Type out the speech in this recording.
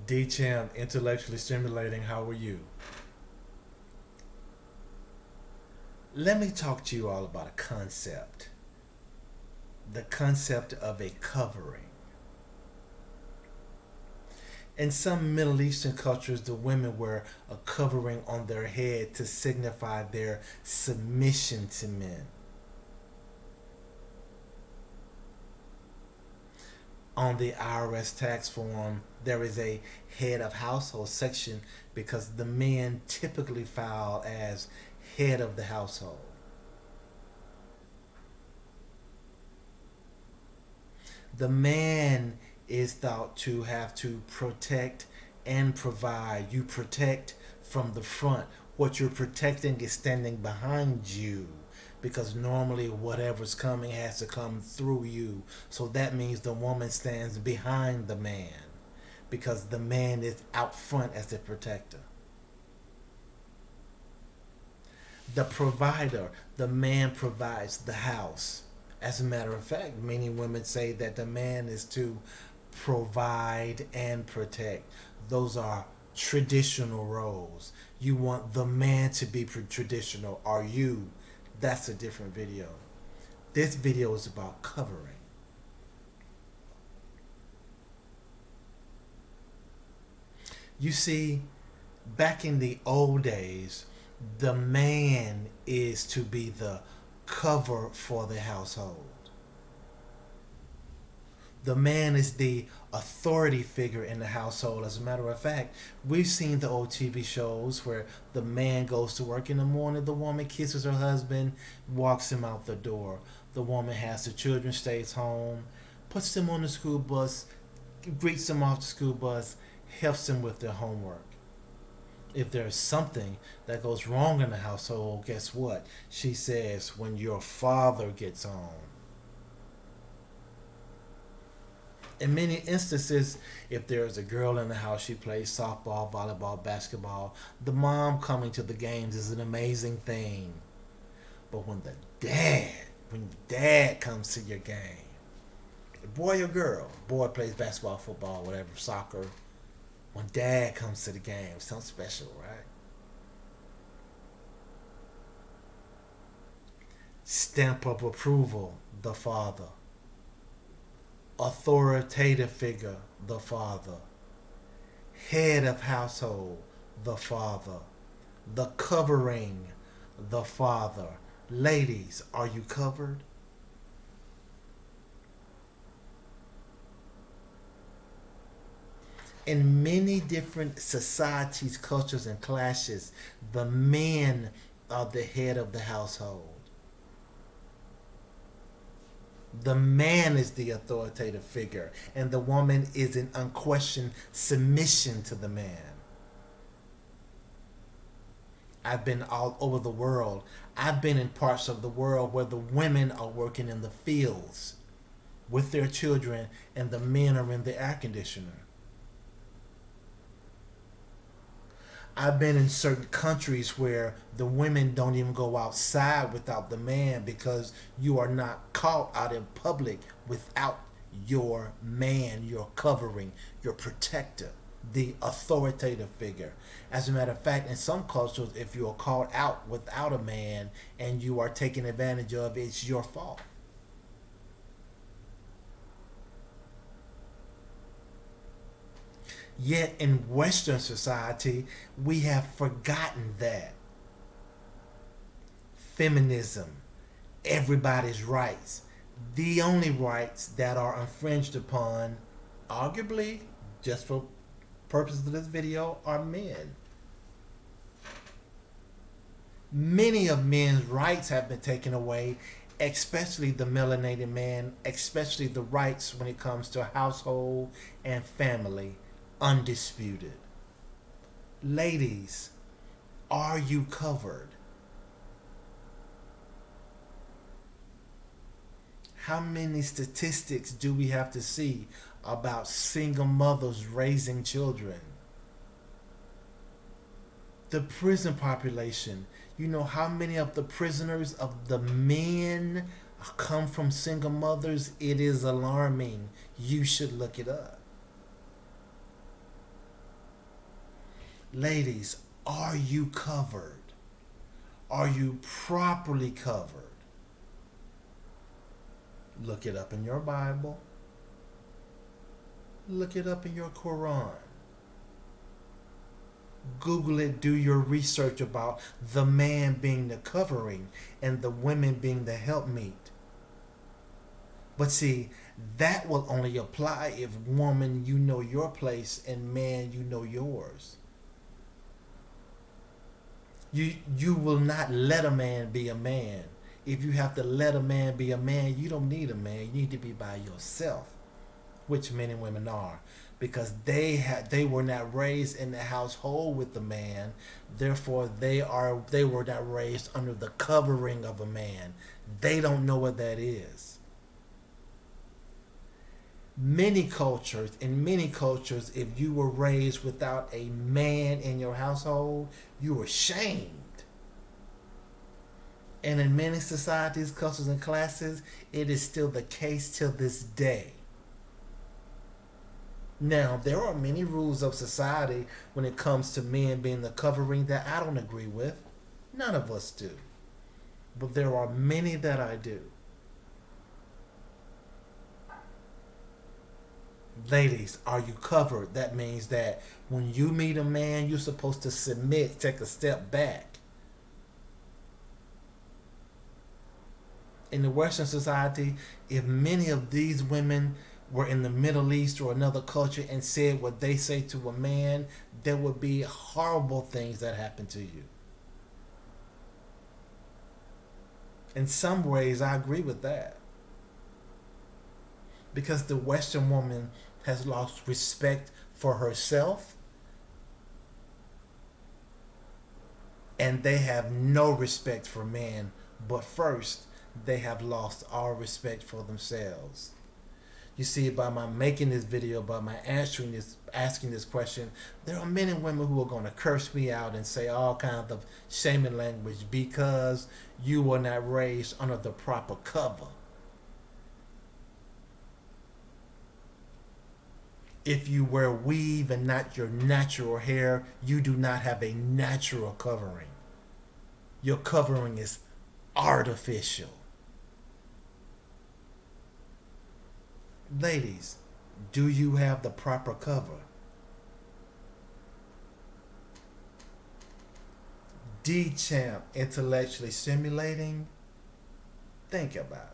D-Champ, intellectually stimulating. How are you? Let me talk to you all about a concept. The concept of a covering. In some Middle Eastern cultures, the women wear a covering on their head to signify their submission to men. On the IRS tax form, there is a head of household section because the men typically file as head of the household. The man is thought to have to protect and provide. You protect from the front. What you're protecting is standing behind you because normally whatever's coming has to come through you. So that means the woman stands behind the man because the man is out front as the protector. The provider, the man provides the house. As a matter of fact, many women say that the man is to provide and protect. Those are traditional roles. You want the man to be traditional. Are you? That's a different video. This video is about covering. You see, back in the old days, the man is to be the cover for the household. The man is the authority figure in the household. As a matter of fact, we've seen the old TV shows where the man goes to work in the morning, the woman kisses her husband, walks him out the door. The woman has the children, stays home, puts them on the school bus, greets them off the school bus, helps them with their homework. If there's something that goes wrong in the household, guess what? She says, when your father gets home. In many instances, if there's a girl in the house, she plays softball, volleyball, basketball. The mom coming to the games is an amazing thing. But when the dad comes to your game, boy or girl, boy plays basketball, football, whatever, soccer. When dad comes to the game, something special, right? Stamp of approval, the father. Authoritative figure, the father. Head of household, the father. The covering, the father. Ladies, are you covered? In many different societies, cultures, and classes, the men are the head of the household. The man is the authoritative figure, and the woman is in unquestioned submission to the man. I've been all over the world. I've been in parts of the world where the women are working in the fields with their children, and the men are in the air conditioner. I've been in certain countries where the women don't even go outside without the man because you are not caught out in public without your man, your covering, your protector, the authoritative figure. As a matter of fact, in some cultures, if you are caught out without a man and you are taken advantage of, it's your fault. Yet in Western society, we have forgotten that. Feminism, everybody's rights, the only rights that are infringed upon, arguably, just for purposes of this video, are men. Many of men's rights have been taken away, especially the melanated man, especially the rights when it comes to household and family. Undisputed. Ladies, are you covered? How many statistics do we have to see about single mothers raising children? The prison population. You know how many of the prisoners of the men come from single mothers? It is alarming. You should look it up. Ladies, are you covered? Are you properly covered? Look it up in your Bible. Look it up in your Quran. Google it, do your research about the man being the covering and the women being the helpmeet. But see, that will only apply if, woman, you know your place, and man, you know yours. You will not let a man be a man. If you have to let a man be a man, you don't need a man. You need to be by yourself, which men and women are, because they were not raised in the household with the man. Therefore, they were not raised under the covering of a man. They don't know what that is. In many cultures, if you were raised without a man in your household, you were shamed. And in many societies, cultures, and classes, it is still the case till this day. Now, there are many rules of society when it comes to men being the covering that I don't agree with. None of us do. But there are many that I do. Ladies, are you covered? That means that when you meet a man, you're supposed to submit, take a step back. In the Western society, if many of these women were in the Middle East or another culture and said what they say to a man, there would be horrible things that happen to you. In some ways, I agree with that. Because the Western woman has lost respect for herself, and they have no respect for men. But first, they have lost all respect for themselves. You see, by my making this video, by my asking this question, there are men and women who are going to curse me out and say all kinds of shaming language because you were not raised under the proper cover. If you wear weave and not your natural hair, you do not have a natural covering. Your covering is artificial. Ladies, do you have the proper cover? D-Champ, intellectually stimulating? Think about it.